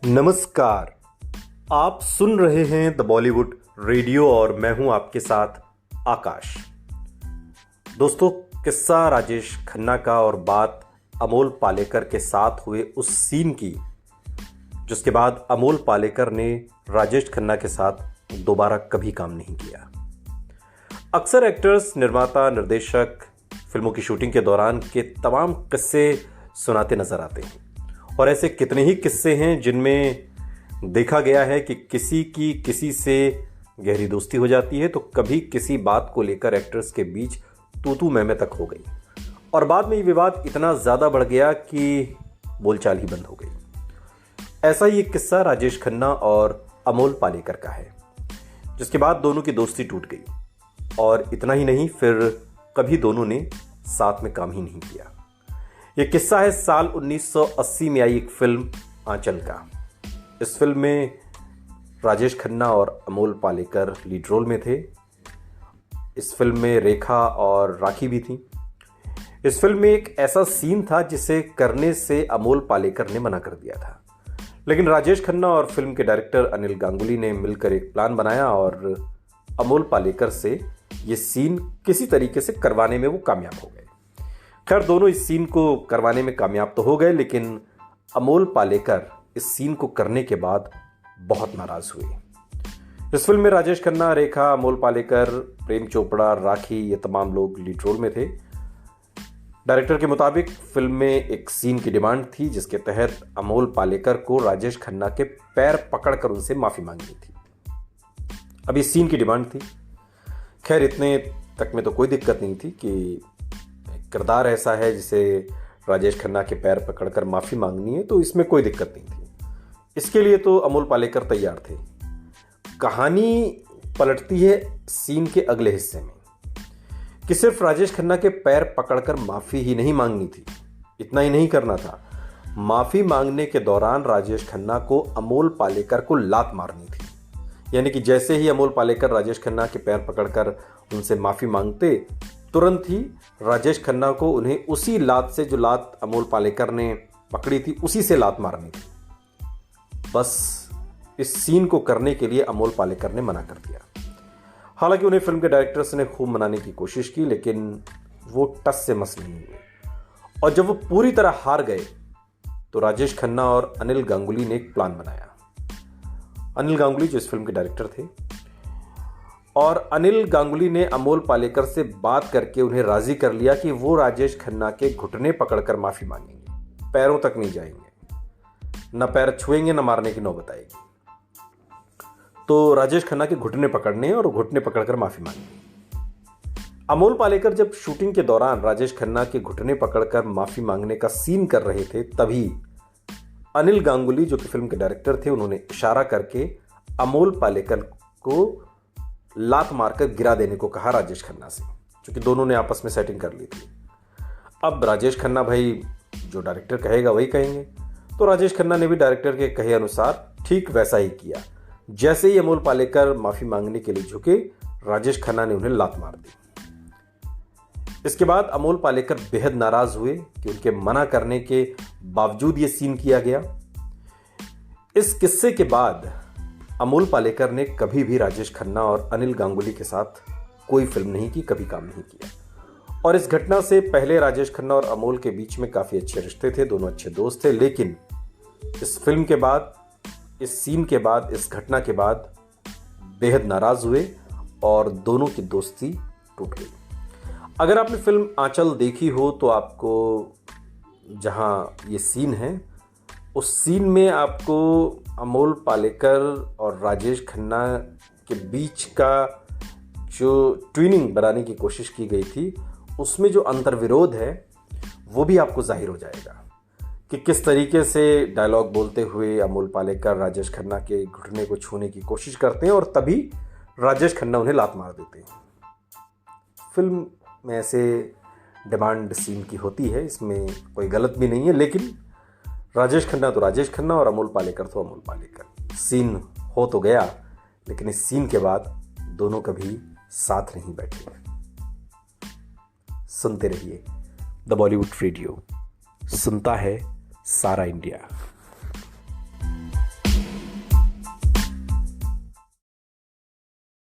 नमस्कार। आप सुन रहे हैं द बॉलीवुड रेडियो और मैं हूं आपके साथ आकाश। दोस्तों, किस्सा राजेश खन्ना का और बात अमोल पालेकर के साथ हुए उस सीन की जिसके बाद अमोल पालेकर ने राजेश खन्ना के साथ दोबारा कभी काम नहीं किया। अक्सर एक्टर्स, निर्माता, निर्देशक फिल्मों की शूटिंग के दौरान के तमाम किस्से सुनाते नजर आते हैं और ऐसे कितने ही किस्से हैं जिनमें देखा गया है कि किसी की किसी से गहरी दोस्ती हो जाती है तो कभी किसी बात को लेकर एक्टर्स के बीच तू मैं तक हो गई और बाद में ये विवाद इतना ज़्यादा बढ़ गया कि बोलचाल ही बंद हो गई। ऐसा ही एक किस्सा राजेश खन्ना और अमोल पालेकर का है जिसके बाद दोनों की दोस्ती टूट गई और इतना ही नहीं, फिर कभी दोनों ने साथ में काम ही नहीं किया। यह किस्सा है साल 1980 में आई एक फिल्म आंचल का। इस फिल्म में राजेश खन्ना और अमोल पालेकर लीड रोल में थे। इस फिल्म में रेखा और राखी भी थी। इस फिल्म में एक ऐसा सीन था जिसे करने से अमोल पालेकर ने मना कर दिया था, लेकिन राजेश खन्ना और फिल्म के डायरेक्टर अनिल गांगुली ने मिलकर एक प्लान बनाया और अमोल पालेकर से ये सीन किसी तरीके से करवाने में वो कामयाब हो गए। खैर, दोनों इस सीन को करवाने में कामयाब तो हो गए, लेकिन अमोल पालेकर इस सीन को करने के बाद बहुत नाराज हुए। इस फिल्म में राजेश खन्ना, रेखा, अमोल पालेकर, प्रेम चोपड़ा, राखी, ये तमाम लोग लीड रोल में थे। डायरेक्टर के मुताबिक फिल्म में एक सीन की डिमांड थी जिसके तहत अमोल पालेकर को राजेश खन्ना के पैर पकड़कर उनसे माफी मांगनी थी। अब इस सीन की डिमांड थी। खैर, इतने तक में तो कोई दिक्कत नहीं थी कि किरदार ऐसा है जिसे राजेश खन्ना के पैर पकड़कर माफी मांगनी है, तो इसमें कोई दिक्कत नहीं थी। इसके लिए तो अमोल पालेकर तैयार थे। कहानी पलटती है सीन के अगले हिस्से में कि सिर्फ राजेश खन्ना के पैर पकड़कर माफी ही नहीं मांगनी थी, इतना ही नहीं करना था। माफी मांगने के दौरान राजेश खन्ना को अमोल पालेकर को लात मारनी थी। यानी कि जैसे ही अमोल पालेकर राजेश खन्ना के पैर पकड़कर उनसे माफी मांगते, तुरंत ही राजेश खन्ना को उन्हें उसी लात से, जो लात अमोल पालेकर ने पकड़ी थी, उसी से लात मारनी थी। बस इस सीन को करने के लिए अमोल पालेकर ने मना कर दिया। हालांकि उन्हें फिल्म के डायरेक्टर्स ने खूब मनाने की कोशिश की, लेकिन वो टस से मस नहीं हुए और जब वो पूरी तरह हार गए तो राजेश खन्ना और अनिल गांगुली ने एक प्लान बनाया। अनिल गांगुली जो इस फिल्म के डायरेक्टर थे, और अनिल गांगुली ने अमोल पालेकर से बात करके उन्हें राजी कर लिया कि वो राजेश खन्ना के घुटने पकड़कर माफी मांगेंगे, पैरों तक नहीं जाएंगे, न पैर छुएंगे, न मारने की नौबत आएगी। तो राजेश खन्ना के घुटने पकड़ने और घुटने पकड़कर माफी मांगनी। अमोल पालेकर जब शूटिंग के दौरान राजेश खन्ना के घुटने पकड़कर माफी मांगने का सीन कर रहे थे, तभी अनिल गांगुली जो कि फिल्म के डायरेक्टर थे, उन्होंने इशारा करके अमोल पालेकर को लात मारकर गिरा देने को कहा राजेश खन्ना से, क्योंकि दोनों ने आपस में सेटिंग कर ली थी। अब राजेश खन्ना भाई जो डायरेक्टर कहेगा वही कहेंगे, तो राजेश खन्ना ने भी डायरेक्टर के कहे अनुसार ठीक वैसा ही किया। जैसे ही अमोल पालेकर माफी मांगने के लिए झुके, राजेश खन्ना ने उन्हें लात मार दी। इसके बाद अमोल पालेकर बेहद नाराज हुए कि उनके मना करने के बावजूद यह सीन किया गया। इस किस्से के बाद अमोल पालेकर ने कभी भी राजेश खन्ना और अनिल गांगुली के साथ कोई फिल्म नहीं की, कभी काम नहीं किया। और इस घटना से पहले राजेश खन्ना और अमोल के बीच में काफी अच्छे रिश्ते थे, दोनों अच्छे दोस्त थे, लेकिन इस फिल्म के बाद, इस सीन के बाद, इस घटना के बाद बेहद नाराज हुए और दोनों की दोस्ती टूट गई। अगर आपने फिल्म आंचल देखी हो तो आपको जहां ये सीन है, उस सीन में आपको अमोल पालेकर और राजेश खन्ना के बीच का जो ट्विनिंग बनाने की कोशिश की गई थी, उसमें जो अंतर्विरोध है वो भी आपको जाहिर हो जाएगा कि किस तरीके से डायलॉग बोलते हुए अमोल पालेकर राजेश खन्ना के घुटने को छूने की कोशिश करते हैं और तभी राजेश खन्ना उन्हें लात मार देते हैं। फिल्म में ऐसे डिमांड सीन की होती है, इसमें कोई गलत भी नहीं है, लेकिन राजेश खन्ना तो राजेश खन्ना और अमोल पालेकर तो अमोल पालेकर। सीन हो तो गया, लेकिन इस सीन के बाद दोनों कभी साथ नहीं बैठे। सुनते रहिए द बॉलीवुड रेडियो, सुनता है सारा इंडिया।